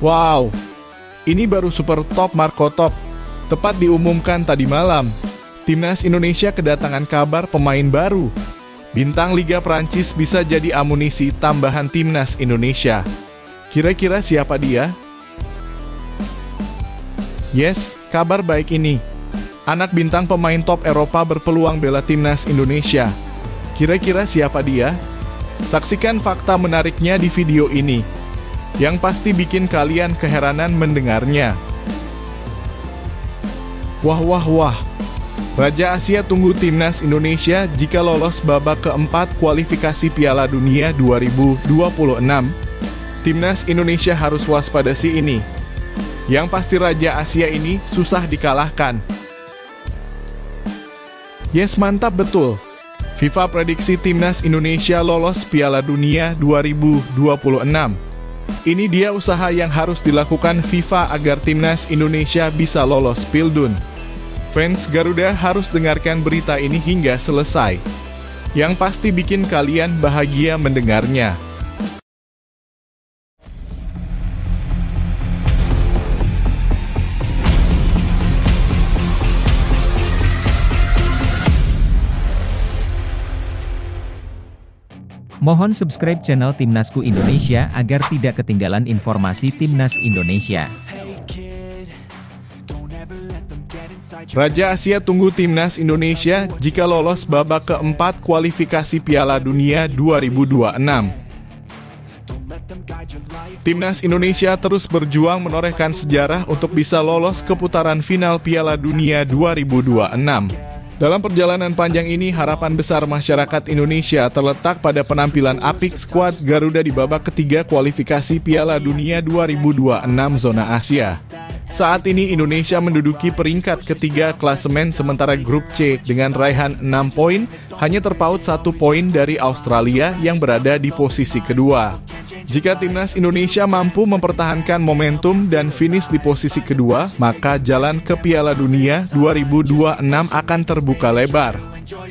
Wow, ini baru super top Marco Top. Tepat diumumkan tadi malam, Timnas Indonesia kedatangan kabar pemain baru. Bintang Liga Prancis bisa jadi amunisi tambahan Timnas Indonesia. Kira-kira siapa dia? Yes, kabar baik ini. Anak bintang pemain top Eropa berpeluang bela Timnas Indonesia. Kira-kira siapa dia? Saksikan fakta menariknya di video ini, yang pasti bikin kalian keheranan mendengarnya. Wah wah wah, Raja Asia tunggu Timnas Indonesia jika lolos babak keempat kualifikasi Piala Dunia 2026. Timnas Indonesia harus waspada si ini. Yang pasti Raja Asia ini susah dikalahkan. Yes, mantap betul. FIFA prediksi Timnas Indonesia lolos Piala Dunia 2026. Ini dia usaha yang harus dilakukan FIFA agar Timnas Indonesia bisa lolos Pildun. Fans Garuda harus dengarkan berita ini hingga selesai. Yang pasti bikin kalian bahagia mendengarnya. Mohon subscribe channel Timnasku Indonesia agar tidak ketinggalan informasi Timnas Indonesia. Raja Asia tunggu Timnas Indonesia jika lolos babak keempat kualifikasi Piala Dunia 2026. Timnas Indonesia terus berjuang menorehkan sejarah untuk bisa lolos ke putaran final Piala Dunia 2026. Dalam perjalanan panjang ini, harapan besar masyarakat Indonesia terletak pada penampilan apik skuad Garuda di babak ketiga kualifikasi Piala Dunia 2026 zona Asia. Saat ini Indonesia menduduki peringkat ketiga klasemen sementara grup C dengan raihan 6 poin, hanya terpaut 1 poin dari Australia yang berada di posisi kedua. Jika Timnas Indonesia mampu mempertahankan momentum dan finish di posisi kedua, maka jalan ke Piala Dunia 2026 akan terbuka lebar.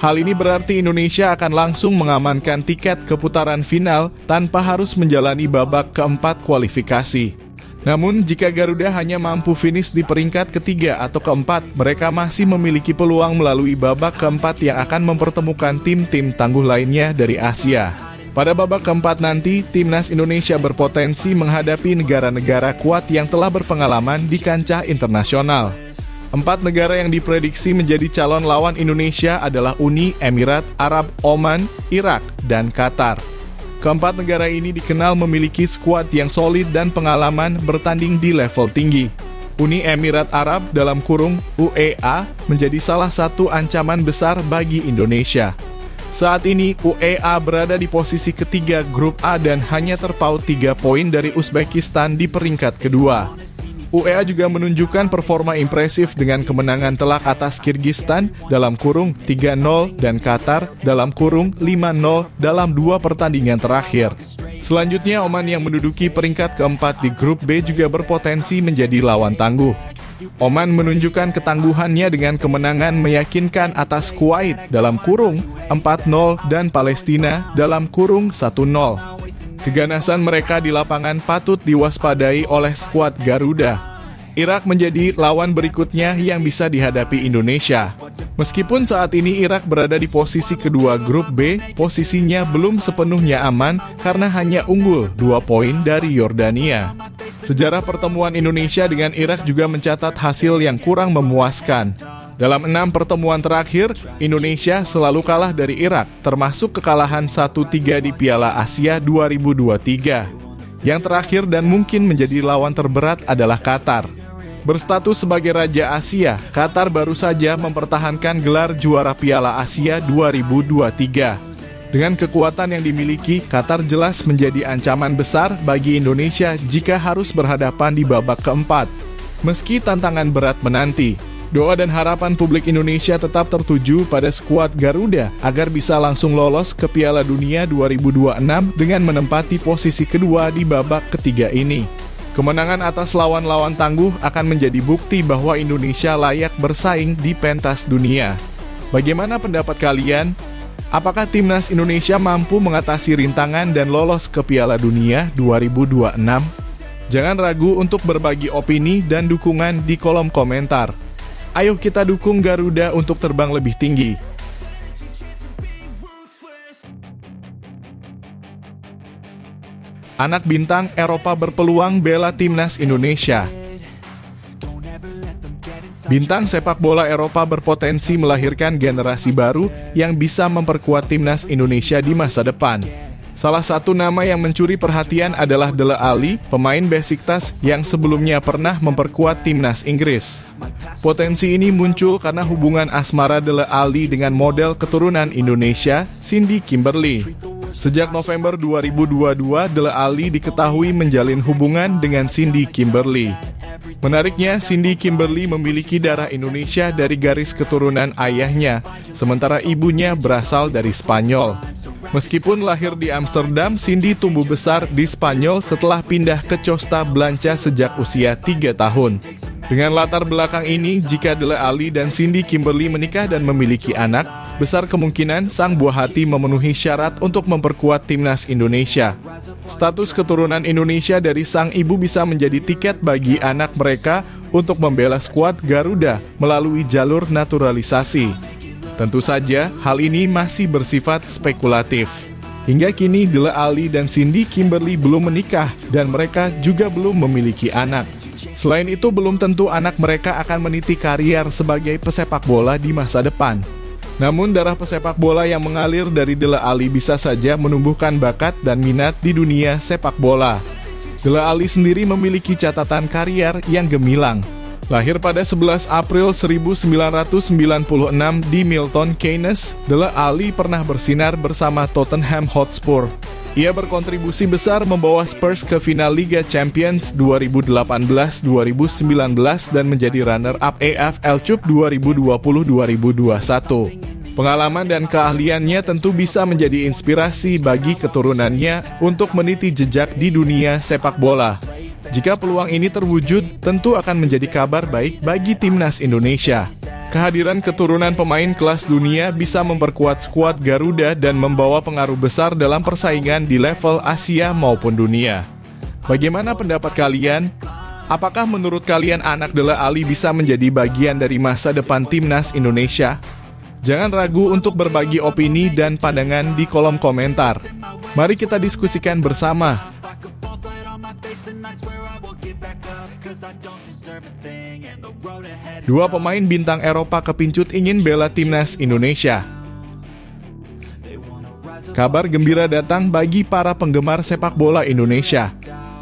Hal ini berarti Indonesia akan langsung mengamankan tiket ke putaran final tanpa harus menjalani babak keempat kualifikasi. Namun, jika Garuda hanya mampu finish di peringkat ketiga atau keempat, mereka masih memiliki peluang melalui babak keempat yang akan mempertemukan tim-tim tangguh lainnya dari Asia. Pada babak keempat nanti, Timnas Indonesia berpotensi menghadapi negara-negara kuat yang telah berpengalaman di kancah internasional. 4 negara yang diprediksi menjadi calon lawan Indonesia adalah Uni Emirat Arab Oman, Irak, dan Qatar. Keempat negara ini dikenal memiliki skuad yang solid dan pengalaman bertanding di level tinggi. Uni Emirat Arab (UEA) menjadi salah satu ancaman besar bagi Indonesia. Saat ini, UEA berada di posisi ketiga grup A dan hanya terpaut 3 poin dari Uzbekistan di peringkat kedua. UEA juga menunjukkan performa impresif dengan kemenangan telak atas Kirgistan (3-0) dan Qatar (5-0) dalam 2 pertandingan terakhir. Selanjutnya, Oman yang menduduki peringkat keempat di grup B juga berpotensi menjadi lawan tangguh. Oman menunjukkan ketangguhannya dengan kemenangan meyakinkan atas Kuwait (4-0) dan Palestina (1-0). Keganasan mereka di lapangan patut diwaspadai oleh skuad Garuda. Irak menjadi lawan berikutnya yang bisa dihadapi Indonesia. Meskipun saat ini Irak berada di posisi kedua grup B, posisinya belum sepenuhnya aman karena hanya unggul 2 poin dari Yordania. Sejarah pertemuan Indonesia dengan Irak juga mencatat hasil yang kurang memuaskan. Dalam 6 pertemuan terakhir, Indonesia selalu kalah dari Irak, termasuk kekalahan 1-3 di Piala Asia 2023. Yang terakhir dan mungkin menjadi lawan terberat adalah Qatar. Berstatus sebagai Raja Asia, Qatar baru saja mempertahankan gelar juara Piala Asia 2023. Dengan kekuatan yang dimiliki, Qatar jelas menjadi ancaman besar bagi Indonesia jika harus berhadapan di babak keempat. Meski tantangan berat menanti, doa dan harapan publik Indonesia tetap tertuju pada skuad Garuda agar bisa langsung lolos ke Piala Dunia 2026 dengan menempati posisi kedua di babak ketiga ini. Kemenangan atas lawan-lawan tangguh akan menjadi bukti bahwa Indonesia layak bersaing di pentas dunia. Bagaimana pendapat kalian? Apakah Timnas Indonesia mampu mengatasi rintangan dan lolos ke Piala Dunia 2026? Jangan ragu untuk berbagi opini dan dukungan di kolom komentar. Ayo kita dukung Garuda untuk terbang lebih tinggi. Anak bintang Eropa berpeluang bela timnas Indonesia. Bintang sepak bola Eropa berpotensi melahirkan generasi baru yang bisa memperkuat timnas Indonesia di masa depan. Salah satu nama yang mencuri perhatian adalah Dele Alli, pemain Besiktas yang sebelumnya pernah memperkuat timnas Inggris. Potensi ini muncul karena hubungan asmara Dele Alli dengan model keturunan Indonesia, Cindy Kimberly. Sejak November 2022, Dele Alli diketahui menjalin hubungan dengan Cindy Kimberly. Menariknya, Cindy Kimberly memiliki darah Indonesia dari garis keturunan ayahnya, sementara ibunya berasal dari Spanyol. Meskipun lahir di Amsterdam, Cindy tumbuh besar di Spanyol setelah pindah ke Costa Blanca sejak usia 3 tahun. Dengan latar belakang ini, jika Dele Alli dan Cindy Kimberly menikah dan memiliki anak, besar kemungkinan sang buah hati memenuhi syarat untuk memperkuat timnas Indonesia. Status keturunan Indonesia dari sang ibu bisa menjadi tiket bagi anak mereka untuk membela skuad Garuda melalui jalur naturalisasi. Tentu saja, hal ini masih bersifat spekulatif. Hingga kini, Dele Alli dan Cindy Kimberly belum menikah dan mereka juga belum memiliki anak. Selain itu, belum tentu anak mereka akan meniti karier sebagai pesepak bola di masa depan. Namun, darah pesepak bola yang mengalir dari Dele Alli bisa saja menumbuhkan bakat dan minat di dunia sepak bola. Dele Alli sendiri memiliki catatan karier yang gemilang. Lahir pada 11 April 1996 di Milton Keynes, Dele Alli pernah bersinar bersama Tottenham Hotspur. Ia berkontribusi besar membawa Spurs ke final Liga Champions 2018-2019 dan menjadi runner-up AFL Cup 2020-2021. Pengalaman dan keahliannya tentu bisa menjadi inspirasi bagi keturunannya untuk meniti jejak di dunia sepak bola. Jika peluang ini terwujud, tentu akan menjadi kabar baik bagi timnas Indonesia. Kehadiran keturunan pemain kelas dunia bisa memperkuat skuad Garuda dan membawa pengaruh besar dalam persaingan di level Asia maupun dunia. Bagaimana pendapat kalian? Apakah menurut kalian anak Dele Alli bisa menjadi bagian dari masa depan timnas Indonesia? Jangan ragu untuk berbagi opini dan pandangan di kolom komentar. Mari kita diskusikan bersama. Dua pemain bintang Eropa kepincut ingin bela timnas Indonesia. Kabar gembira datang bagi para penggemar sepak bola Indonesia.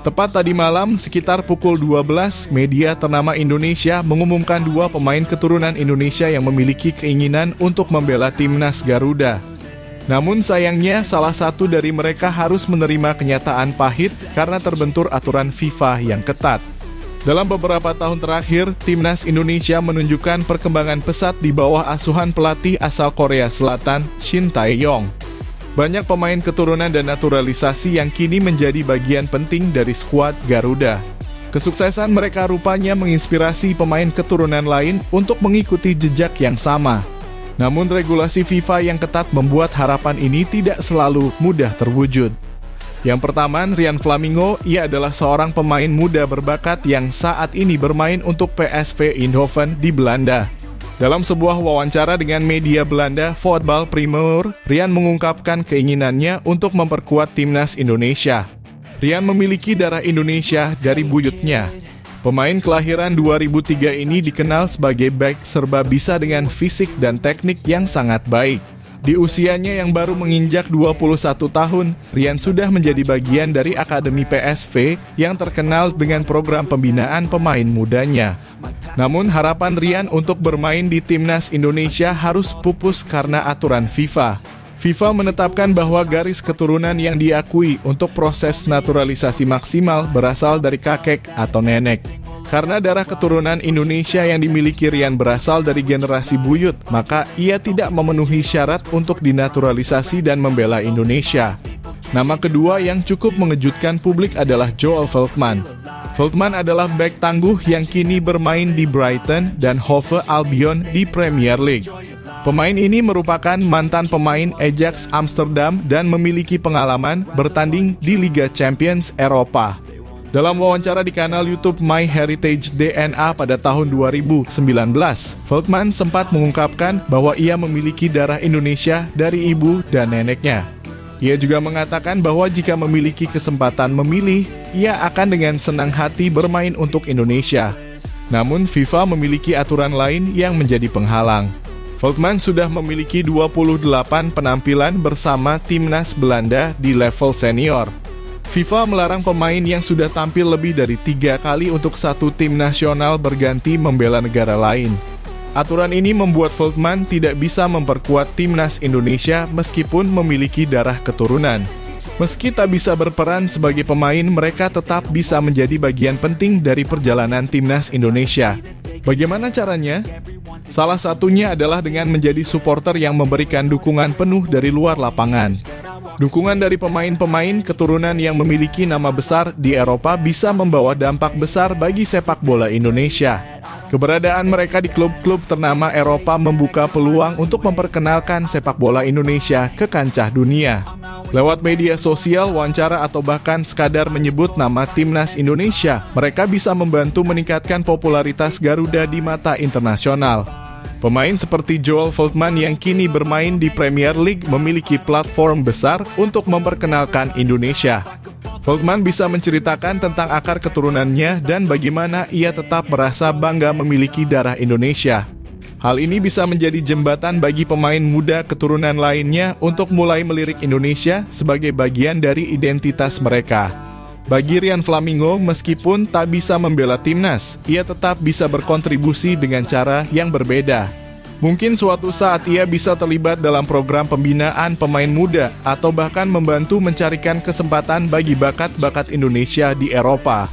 Tepat tadi malam, sekitar pukul 12, media ternama Indonesia mengumumkan dua pemain keturunan Indonesia yang memiliki keinginan untuk membela timnas Garuda. Namun sayangnya, salah satu dari mereka harus menerima kenyataan pahit karena terbentur aturan FIFA yang ketat. Dalam beberapa tahun terakhir, timnas Indonesia menunjukkan perkembangan pesat di bawah asuhan pelatih asal Korea Selatan, Shin Tae-yong. Banyak pemain keturunan dan naturalisasi yang kini menjadi bagian penting dari skuad Garuda. Kesuksesan mereka rupanya menginspirasi pemain keturunan lain untuk mengikuti jejak yang sama. Namun regulasi FIFA yang ketat membuat harapan ini tidak selalu mudah terwujud. Yang pertama, Ryan Flamingo, ia adalah seorang pemain muda berbakat yang saat ini bermain untuk PSV Eindhoven di Belanda. Dalam sebuah wawancara dengan media Belanda, Voetbal Primeur, Ryan mengungkapkan keinginannya untuk memperkuat timnas Indonesia. Ryan memiliki darah Indonesia dari buyutnya. Pemain kelahiran 2003 ini dikenal sebagai bek serba bisa dengan fisik dan teknik yang sangat baik. Di usianya yang baru menginjak 21 tahun, Ryan sudah menjadi bagian dari Akademi PSV yang terkenal dengan program pembinaan pemain mudanya. Namun harapan Ryan untuk bermain di timnas Indonesia harus pupus karena aturan FIFA. FIFA menetapkan bahwa garis keturunan yang diakui untuk proses naturalisasi maksimal berasal dari kakek atau nenek. Karena darah keturunan Indonesia yang dimiliki Ryan berasal dari generasi buyut, maka ia tidak memenuhi syarat untuk dinaturalisasi dan membela Indonesia. Nama kedua yang cukup mengejutkan publik adalah Joel Veltman. Veltman adalah bek tangguh yang kini bermain di Brighton dan Hove Albion di Premier League. Pemain ini merupakan mantan pemain Ajax Amsterdam dan memiliki pengalaman bertanding di Liga Champions Eropa. Dalam wawancara di kanal YouTube My Heritage DNA pada tahun 2019, Veltman sempat mengungkapkan bahwa ia memiliki darah Indonesia dari ibu dan neneknya. Ia juga mengatakan bahwa jika memiliki kesempatan memilih, ia akan dengan senang hati bermain untuk Indonesia. Namun FIFA memiliki aturan lain yang menjadi penghalang. Veltman sudah memiliki 28 penampilan bersama timnas Belanda di level senior. FIFA melarang pemain yang sudah tampil lebih dari 3 kali untuk satu tim nasional berganti membela negara lain. Aturan ini membuat Veltman tidak bisa memperkuat timnas Indonesia meskipun memiliki darah keturunan. Meski tak bisa berperan sebagai pemain, mereka tetap bisa menjadi bagian penting dari perjalanan timnas Indonesia. Bagaimana caranya? Salah satunya adalah dengan menjadi supporter yang memberikan dukungan penuh dari luar lapangan. Dukungan dari pemain-pemain keturunan yang memiliki nama besar di Eropa bisa membawa dampak besar bagi sepak bola Indonesia. Keberadaan mereka di klub-klub ternama Eropa membuka peluang untuk memperkenalkan sepak bola Indonesia ke kancah dunia. Lewat media sosial, wawancara, atau bahkan sekadar menyebut nama timnas Indonesia, mereka bisa membantu meningkatkan popularitas Garuda di mata internasional. Pemain seperti Joel Veltman yang kini bermain di Premier League memiliki platform besar untuk memperkenalkan Indonesia. Veltman bisa menceritakan tentang akar keturunannya dan bagaimana ia tetap merasa bangga memiliki darah Indonesia. Hal ini bisa menjadi jembatan bagi pemain muda keturunan lainnya untuk mulai melirik Indonesia sebagai bagian dari identitas mereka. Bagi Rian Flamingo, meskipun tak bisa membela timnas, ia tetap bisa berkontribusi dengan cara yang berbeda. Mungkin suatu saat ia bisa terlibat dalam program pembinaan pemain muda atau bahkan membantu mencarikan kesempatan bagi bakat-bakat Indonesia di Eropa.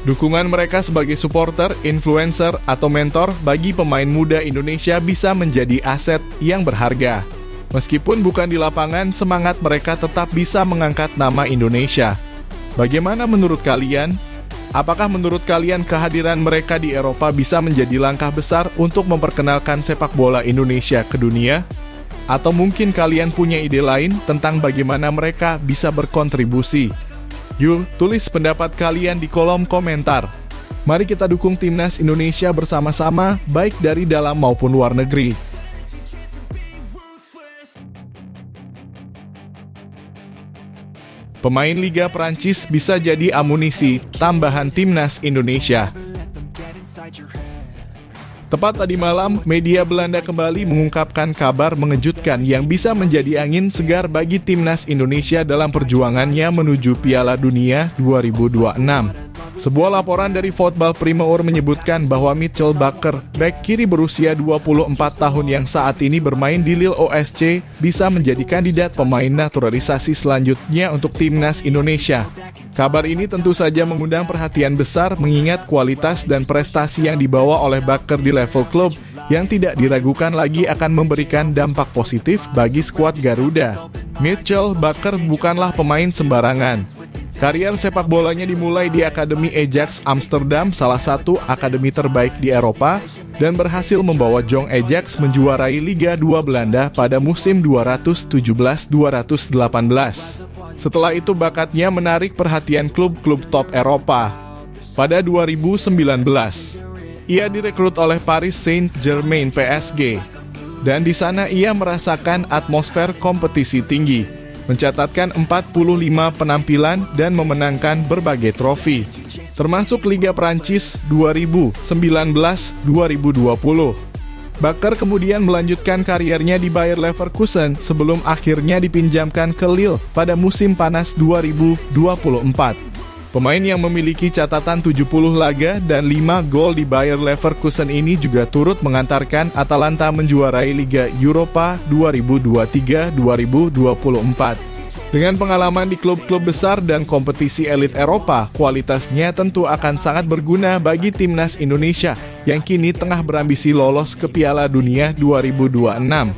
Dukungan mereka sebagai supporter, influencer, atau mentor bagi pemain muda Indonesia bisa menjadi aset yang berharga. Meskipun bukan di lapangan, semangat mereka tetap bisa mengangkat nama Indonesia. Bagaimana menurut kalian? Apakah menurut kalian kehadiran mereka di Eropa bisa menjadi langkah besar untuk memperkenalkan sepak bola Indonesia ke dunia? Atau mungkin kalian punya ide lain tentang bagaimana mereka bisa berkontribusi? Yuk, tulis pendapat kalian di kolom komentar. Mari kita dukung timnas Indonesia bersama-sama, baik dari dalam maupun luar negeri. Pemain Liga Prancis bisa jadi amunisi tambahan timnas Indonesia. Tepat tadi malam, media Belanda kembali mengungkapkan kabar mengejutkan yang bisa menjadi angin segar bagi timnas Indonesia dalam perjuangannya menuju Piala Dunia 2026. Sebuah laporan dari Voetbal Primeur menyebutkan bahwa Mitchell Bakker, bek kiri berusia 24 tahun yang saat ini bermain di Lille OSC, bisa menjadi kandidat pemain naturalisasi selanjutnya untuk timnas Indonesia. Kabar ini tentu saja mengundang perhatian besar mengingat kualitas dan prestasi yang dibawa oleh Bakker di level klub yang tidak diragukan lagi akan memberikan dampak positif bagi skuad Garuda. Mitchell Bakker bukanlah pemain sembarangan. Karier sepak bolanya dimulai di Akademi Ajax Amsterdam, salah satu akademi terbaik di Eropa, dan berhasil membawa Jong Ajax menjuarai Liga 2 Belanda pada musim 217-218. Setelah itu bakatnya menarik perhatian klub-klub top Eropa. Pada 2019, ia direkrut oleh Paris Saint-Germain PSG, dan di sana ia merasakan atmosfer kompetisi tinggi, mencatatkan 45 penampilan dan memenangkan berbagai trofi, termasuk Liga Prancis 2019-2020. Bakker kemudian melanjutkan kariernya di Bayer Leverkusen sebelum akhirnya dipinjamkan ke Lille pada musim panas 2024. Pemain yang memiliki catatan 70 laga dan 5 gol di Bayer Leverkusen ini juga turut mengantarkan Atalanta menjuarai Liga Europa 2023-2024. Dengan pengalaman di klub-klub besar dan kompetisi elit Eropa, kualitasnya tentu akan sangat berguna bagi timnas Indonesia yang kini tengah berambisi lolos ke Piala Dunia 2026.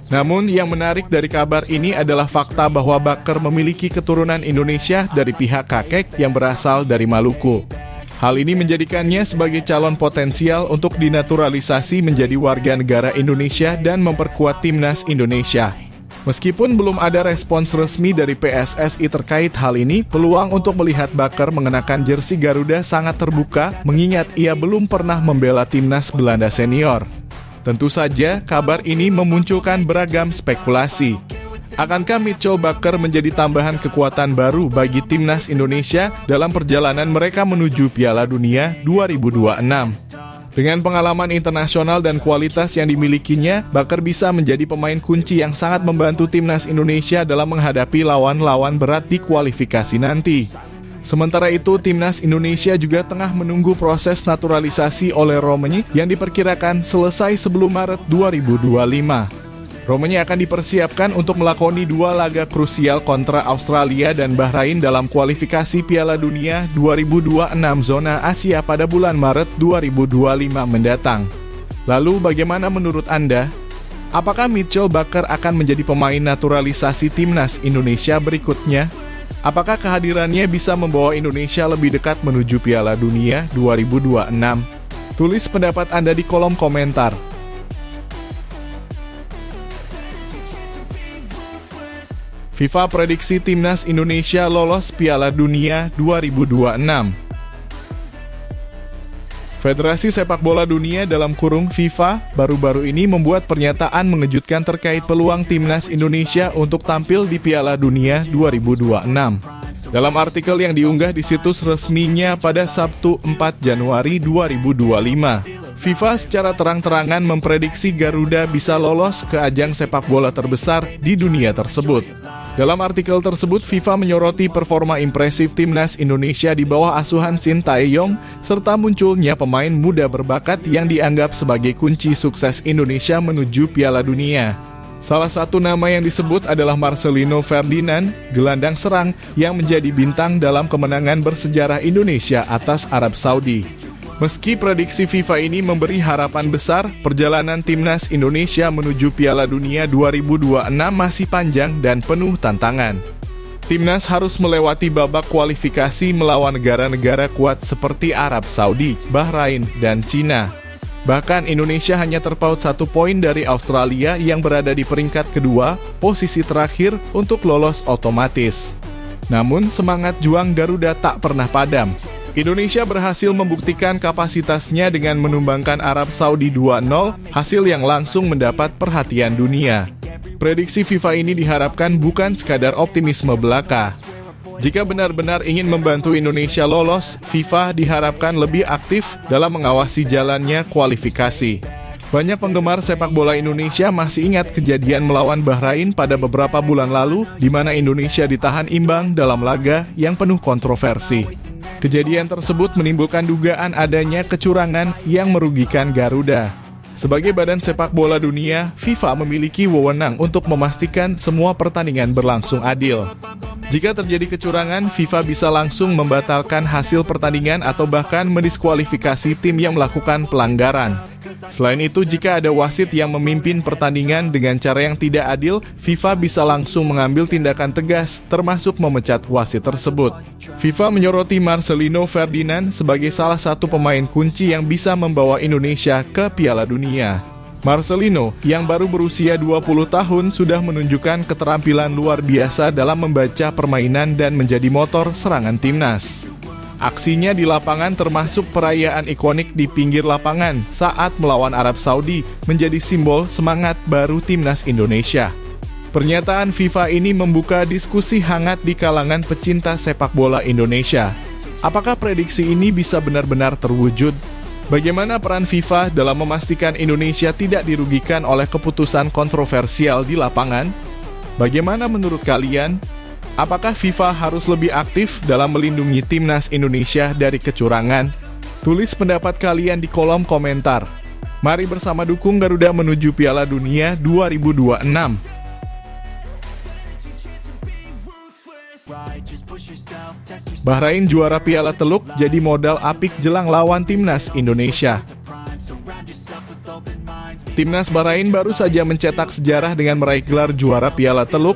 Namun yang menarik dari kabar ini adalah fakta bahwa Bakker memiliki keturunan Indonesia dari pihak kakek yang berasal dari Maluku. Hal ini menjadikannya sebagai calon potensial untuk dinaturalisasi menjadi warga negara Indonesia dan memperkuat timnas Indonesia. Meskipun belum ada respons resmi dari PSSI terkait hal ini, peluang untuk melihat Bakker mengenakan jersey Garuda sangat terbuka, mengingat ia belum pernah membela timnas Belanda senior. Tentu saja, kabar ini memunculkan beragam spekulasi. Akankah Mitchell Bakker menjadi tambahan kekuatan baru bagi timnas Indonesia dalam perjalanan mereka menuju Piala Dunia 2026? Dengan pengalaman internasional dan kualitas yang dimilikinya, Bakker bisa menjadi pemain kunci yang sangat membantu timnas Indonesia dalam menghadapi lawan-lawan berat di kualifikasi nanti. Sementara itu, timnas Indonesia juga tengah menunggu proses naturalisasi oleh Romani yang diperkirakan selesai sebelum Maret 2025. Romani akan dipersiapkan untuk melakoni 2 laga krusial kontra Australia dan Bahrain dalam kualifikasi Piala Dunia 2026 zona Asia pada bulan Maret 2025 mendatang. Lalu bagaimana menurut Anda? Apakah Mitchell Bakker akan menjadi pemain naturalisasi timnas Indonesia berikutnya? Apakah kehadirannya bisa membawa Indonesia lebih dekat menuju Piala Dunia 2026? Tulis pendapat Anda di kolom komentar. FIFA prediksi timnas Indonesia lolos Piala Dunia 2026. Federasi Sepak Bola Dunia (FIFA) baru-baru ini membuat pernyataan mengejutkan terkait peluang timnas Indonesia untuk tampil di Piala Dunia 2026. Dalam artikel yang diunggah di situs resminya pada Sabtu 4 Januari 2025, FIFA secara terang-terangan memprediksi Garuda bisa lolos ke ajang sepak bola terbesar di dunia tersebut. Dalam artikel tersebut, FIFA menyoroti performa impresif timnas Indonesia di bawah asuhan Sintayong, serta munculnya pemain muda berbakat yang dianggap sebagai kunci sukses Indonesia menuju Piala Dunia. Salah satu nama yang disebut adalah Marcelino Ferdinand, gelandang serang yang menjadi bintang dalam kemenangan bersejarah Indonesia atas Arab Saudi. Meski prediksi FIFA ini memberi harapan besar, perjalanan timnas Indonesia menuju Piala Dunia 2026 masih panjang dan penuh tantangan. Timnas harus melewati babak kualifikasi melawan negara-negara kuat seperti Arab Saudi, Bahrain, dan Cina. Bahkan Indonesia hanya terpaut 1 poin dari Australia yang berada di peringkat kedua, posisi terakhir untuk lolos otomatis. Namun semangat juang Garuda tak pernah padam. Indonesia berhasil membuktikan kapasitasnya dengan menumbangkan Arab Saudi 2-0, hasil yang langsung mendapat perhatian dunia. Prediksi FIFA ini diharapkan bukan sekadar optimisme belaka. Jika benar-benar ingin membantu Indonesia lolos, FIFA diharapkan lebih aktif dalam mengawasi jalannya kualifikasi. Banyak penggemar sepak bola Indonesia masih ingat kejadian melawan Bahrain pada beberapa bulan lalu, di mana Indonesia ditahan imbang dalam laga yang penuh kontroversi. Kejadian tersebut menimbulkan dugaan adanya kecurangan yang merugikan Garuda. Sebagai badan sepak bola dunia, FIFA memiliki wewenang untuk memastikan semua pertandingan berlangsung adil. Jika terjadi kecurangan, FIFA bisa langsung membatalkan hasil pertandingan atau bahkan mendiskualifikasi tim yang melakukan pelanggaran. Selain itu, jika ada wasit yang memimpin pertandingan dengan cara yang tidak adil, FIFA bisa langsung mengambil tindakan tegas, termasuk memecat wasit tersebut. FIFA menyoroti Marcelino Ferdinand sebagai salah satu pemain kunci yang bisa membawa Indonesia ke Piala Dunia. Marcelino, yang baru berusia 20 tahun, sudah menunjukkan keterampilan luar biasa dalam membaca permainan dan menjadi motor serangan timnas. Aksinya di lapangan termasuk perayaan ikonik di pinggir lapangan saat melawan Arab Saudi menjadi simbol semangat baru timnas Indonesia. Pernyataan FIFA ini membuka diskusi hangat di kalangan pecinta sepak bola Indonesia. Apakah prediksi ini bisa benar-benar terwujud? Bagaimana peran FIFA dalam memastikan Indonesia tidak dirugikan oleh keputusan kontroversial di lapangan? Bagaimana menurut kalian? Apakah FIFA harus lebih aktif dalam melindungi timnas Indonesia dari kecurangan? Tulis pendapat kalian di kolom komentar. Mari bersama dukung Garuda menuju Piala Dunia 2026. Bahrain juara Piala Teluk jadi modal apik jelang lawan timnas Indonesia. Timnas Bahrain baru saja mencetak sejarah dengan meraih gelar juara Piala Teluk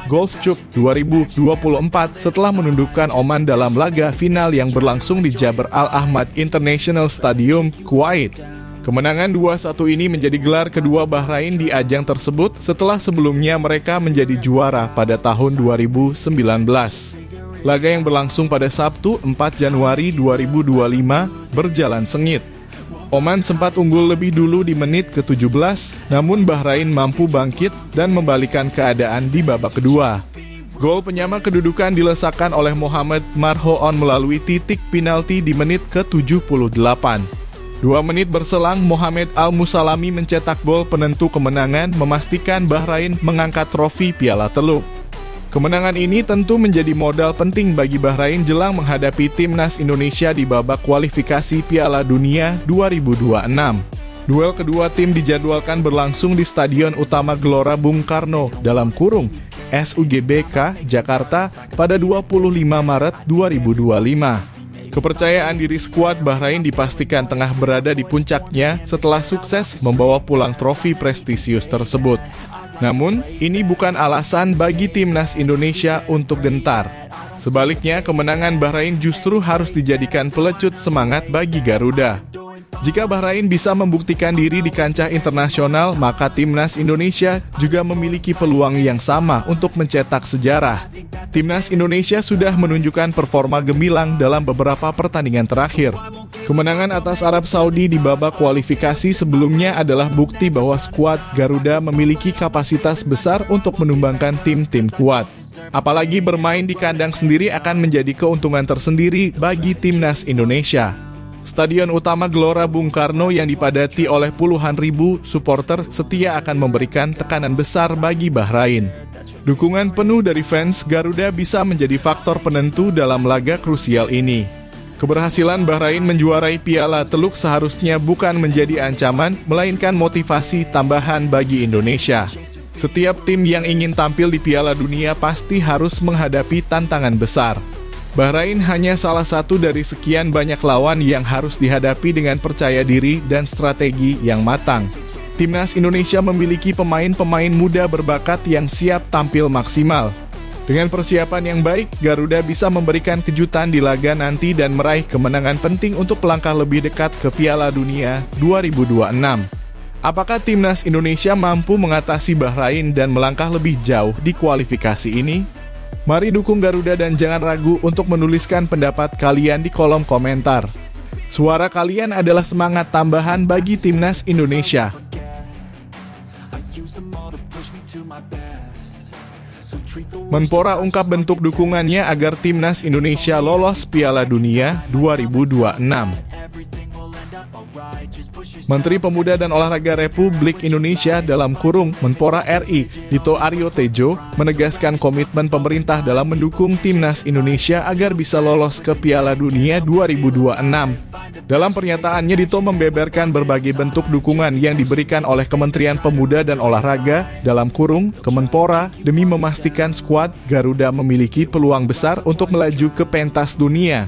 (Golf Cup 2024) setelah menundukkan Oman dalam laga final yang berlangsung di Jabr Al Ahmad International Stadium, Kuwait. Kemenangan 2-1 ini menjadi gelar kedua Bahrain di ajang tersebut setelah sebelumnya mereka menjadi juara pada tahun 2019. Laga yang berlangsung pada Sabtu 4 Januari 2025 berjalan sengit. Oman sempat unggul lebih dulu di menit ke-17, namun Bahrain mampu bangkit dan membalikan keadaan di babak kedua. Gol penyama kedudukan dilesakan oleh Mohamed Marhoon melalui titik penalti di menit ke-78. 2 menit berselang, Mohamed Al-Musalami mencetak gol penentu kemenangan, memastikan Bahrain mengangkat trofi Piala Teluk. Kemenangan ini tentu menjadi modal penting bagi Bahrain jelang menghadapi timnas Indonesia di babak kualifikasi Piala Dunia 2026. Duel kedua tim dijadwalkan berlangsung di Stadion Utama Gelora Bung Karno (SUGBK) Jakarta pada 25 Maret 2025. Kepercayaan diri skuad Bahrain dipastikan tengah berada di puncaknya setelah sukses membawa pulang trofi prestisius tersebut. Namun, ini bukan alasan bagi timnas Indonesia untuk gentar. Sebaliknya, kemenangan Bahrain justru harus dijadikan pelecut semangat bagi Garuda. Jika Bahrain bisa membuktikan diri di kancah internasional, maka timnas Indonesia juga memiliki peluang yang sama untuk mencetak sejarah. Timnas Indonesia sudah menunjukkan performa gemilang dalam beberapa pertandingan terakhir. Kemenangan atas Arab Saudi di babak kualifikasi sebelumnya adalah bukti bahwa skuad Garuda memiliki kapasitas besar untuk menumbangkan tim-tim kuat. Apalagi bermain di kandang sendiri akan menjadi keuntungan tersendiri bagi timnas Indonesia. Stadion Utama Gelora Bung Karno yang dipadati oleh puluhan ribu supporter setia akan memberikan tekanan besar bagi Bahrain. Dukungan penuh dari fans Garuda bisa menjadi faktor penentu dalam laga krusial ini. Keberhasilan Bahrain menjuarai Piala Teluk seharusnya bukan menjadi ancaman, melainkan motivasi tambahan bagi Indonesia. Setiap tim yang ingin tampil di Piala Dunia pasti harus menghadapi tantangan besar. Bahrain hanya salah satu dari sekian banyak lawan yang harus dihadapi dengan percaya diri dan strategi yang matang. Timnas Indonesia memiliki pemain-pemain muda berbakat yang siap tampil maksimal. Dengan persiapan yang baik, Garuda bisa memberikan kejutan di laga nanti dan meraih kemenangan penting untuk melangkah lebih dekat ke Piala Dunia 2026. Apakah timnas Indonesia mampu mengatasi Bahrain dan melangkah lebih jauh di kualifikasi ini? Mari dukung Garuda dan jangan ragu untuk menuliskan pendapat kalian di kolom komentar. Suara kalian adalah semangat tambahan bagi timnas Indonesia. Menpora ungkap bentuk dukungannya agar timnas Indonesia lolos Piala Dunia 2026. Menteri Pemuda dan Olahraga Republik Indonesia (Menpora RI) Dito Aryo Tejo menegaskan komitmen pemerintah dalam mendukung timnas Indonesia agar bisa lolos ke Piala Dunia 2026. Dalam pernyataannya, Dito membeberkan berbagai bentuk dukungan yang diberikan oleh Kementerian Pemuda dan Olahraga (Kemenpora) demi memastikan skuad Garuda memiliki peluang besar untuk melaju ke pentas dunia.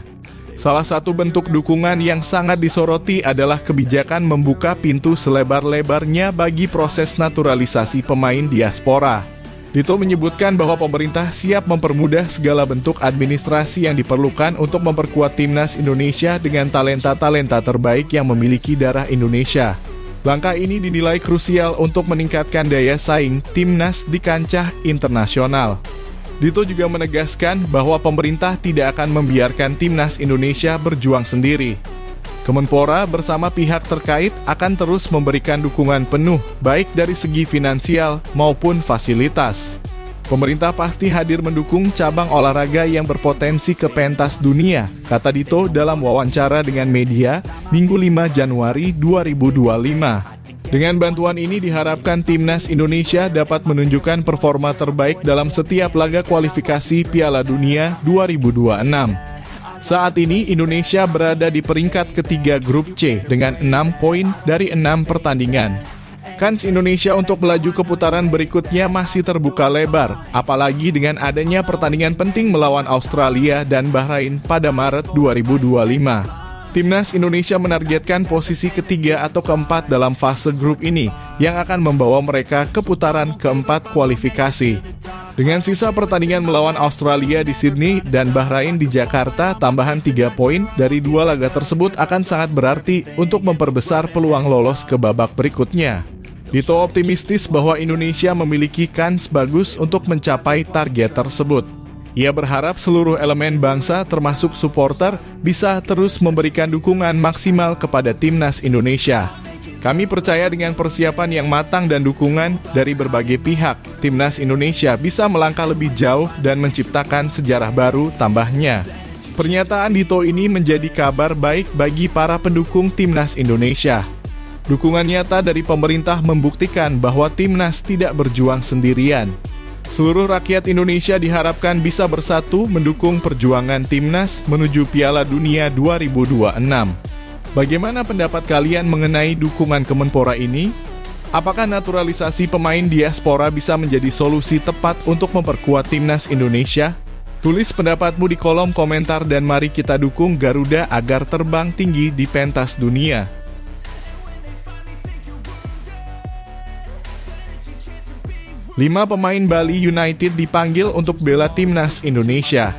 Salah satu bentuk dukungan yang sangat disoroti adalah kebijakan membuka pintu selebar-lebarnya bagi proses naturalisasi pemain diaspora. Dito menyebutkan bahwa pemerintah siap mempermudah segala bentuk administrasi yang diperlukan untuk memperkuat timnas Indonesia dengan talenta-talenta terbaik yang memiliki darah Indonesia. Langkah ini dinilai krusial untuk meningkatkan daya saing timnas di kancah internasional. Dito juga menegaskan bahwa pemerintah tidak akan membiarkan timnas Indonesia berjuang sendiri. Kemenpora bersama pihak terkait akan terus memberikan dukungan penuh, baik dari segi finansial maupun fasilitas. Pemerintah pasti hadir mendukung cabang olahraga yang berpotensi ke pentas dunia, kata Dito dalam wawancara dengan media Minggu 5 Januari 2025. Dengan bantuan ini diharapkan timnas Indonesia dapat menunjukkan performa terbaik dalam setiap laga kualifikasi Piala Dunia 2026. Saat ini Indonesia berada di peringkat ketiga grup C dengan 6 poin dari 6 pertandingan. Kans Indonesia untuk melaju ke putaran berikutnya masih terbuka lebar, apalagi dengan adanya pertandingan penting melawan Australia dan Bahrain pada Maret 2025. Timnas Indonesia menargetkan posisi ketiga atau keempat dalam fase grup ini, yang akan membawa mereka ke putaran keempat kualifikasi. Dengan sisa pertandingan melawan Australia di Sydney dan Bahrain di Jakarta, tambahan 3 poin dari 2 laga tersebut akan sangat berarti untuk memperbesar peluang lolos ke babak berikutnya. Dito optimistis bahwa Indonesia memiliki kans bagus untuk mencapai target tersebut. Ia berharap seluruh elemen bangsa termasuk supporter bisa terus memberikan dukungan maksimal kepada timnas Indonesia. Kami percaya dengan persiapan yang matang dan dukungan dari berbagai pihak, timnas Indonesia bisa melangkah lebih jauh dan menciptakan sejarah baru, tambahnya. Pernyataan Dito ini menjadi kabar baik bagi para pendukung timnas Indonesia. Dukungan nyata dari pemerintah membuktikan bahwa timnas tidak berjuang sendirian. Seluruh rakyat Indonesia diharapkan bisa bersatu mendukung perjuangan timnas menuju Piala Dunia 2026. Bagaimana pendapat kalian mengenai dukungan Kemenpora ini? Apakah naturalisasi pemain diaspora bisa menjadi solusi tepat untuk memperkuat timnas Indonesia? Tulis pendapatmu di kolom komentar dan mari kita dukung Garuda agar terbang tinggi di pentas dunia. Lima pemain Bali United dipanggil untuk bela timnas Indonesia.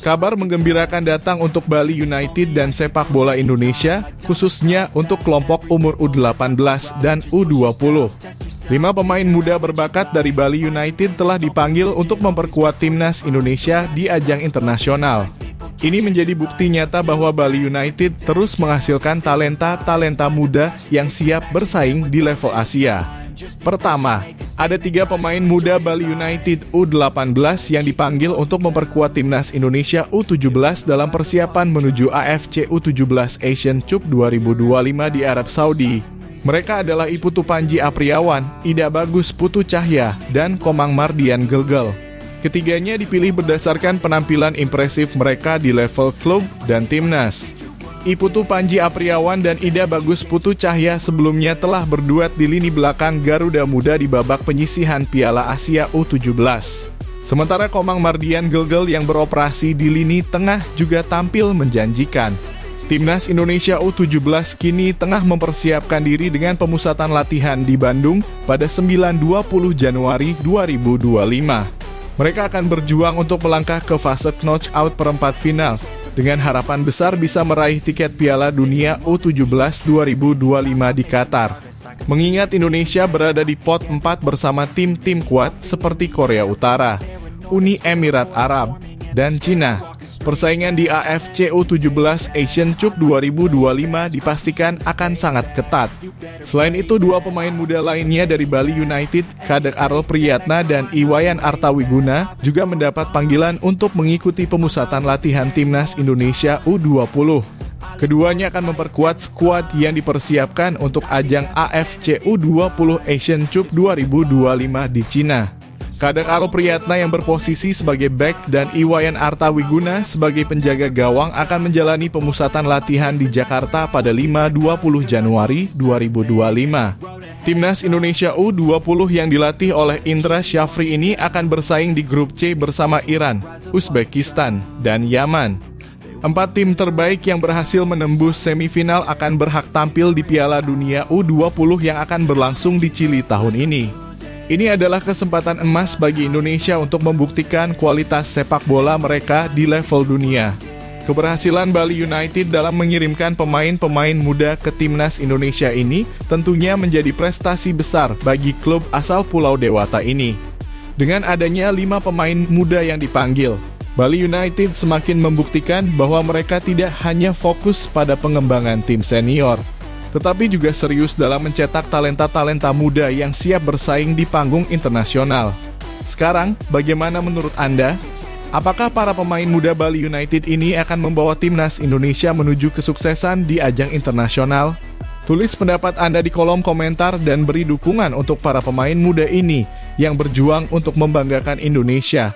Kabar menggembirakan datang untuk Bali United dan sepak bola Indonesia, khususnya untuk kelompok umur U18 dan U20. 5 pemain muda berbakat dari Bali United telah dipanggil untuk memperkuat timnas Indonesia di ajang internasional. Ini menjadi bukti nyata bahwa Bali United terus menghasilkan talenta-talenta muda yang siap bersaing di level Asia. Pertama, ada 3 pemain muda Bali United U18 yang dipanggil untuk memperkuat timnas Indonesia U17 dalam persiapan menuju AFC U17 Asian Cup 2025 di Arab Saudi. Mereka adalah Iputu Panji Apriawan, Ida Bagus Putu Cahya, dan Komang Mardian Gelgel. Ketiganya dipilih berdasarkan penampilan impresif mereka di level klub dan timnas. Iputu Panji Apriawan dan Ida Bagus Putu Cahya sebelumnya telah berduet di lini belakang Garuda Muda di babak penyisihan Piala Asia U17. Sementara Komang Mardian Gelgel yang beroperasi di lini tengah juga tampil menjanjikan. Timnas Indonesia U17 kini tengah mempersiapkan diri dengan pemusatan latihan di Bandung pada 9-20 Januari 2025. Mereka akan berjuang untuk melangkah ke fase knockout perempat final, dengan harapan besar bisa meraih tiket Piala Dunia U17 2025 di Qatar. Mengingat Indonesia berada di pot 4 bersama tim-tim kuat seperti Korea Utara, Uni Emirat Arab, dan Cina. Persaingan di AFC U17 Asian Cup 2025 dipastikan akan sangat ketat. Selain itu, 2 pemain muda lainnya dari Bali United, Kadek Arel Priyatna dan Iwayan Artawiguna, juga mendapat panggilan untuk mengikuti pemusatan latihan timnas Indonesia U20. Keduanya akan memperkuat skuad yang dipersiapkan untuk ajang AFC U20 Asian Cup 2025 di Cina. Kadek Arel Priyatna yang berposisi sebagai bek dan Iwayan Artawiguna sebagai penjaga gawang akan menjalani pemusatan latihan di Jakarta pada 5-20 Januari 2025. Timnas Indonesia U20 yang dilatih oleh Indra Syafri ini akan bersaing di grup C bersama Iran, Uzbekistan, dan Yaman. 4 tim terbaik yang berhasil menembus semifinal akan berhak tampil di Piala Dunia U20 yang akan berlangsung di Chili tahun ini. Ini adalah kesempatan emas bagi Indonesia untuk membuktikan kualitas sepak bola mereka di level dunia. Keberhasilan Bali United dalam mengirimkan pemain-pemain muda ke timnas Indonesia ini tentunya menjadi prestasi besar bagi klub asal Pulau Dewata ini. Dengan adanya 5 pemain muda yang dipanggil, Bali United semakin membuktikan bahwa mereka tidak hanya fokus pada pengembangan tim senior, tetapi juga serius dalam mencetak talenta-talenta muda yang siap bersaing di panggung internasional. Sekarang, bagaimana menurut Anda? Apakah para pemain muda Bali United ini akan membawa timnas Indonesia menuju kesuksesan di ajang internasional? Tulis pendapat Anda di kolom komentar dan beri dukungan untuk para pemain muda ini yang berjuang untuk membanggakan Indonesia.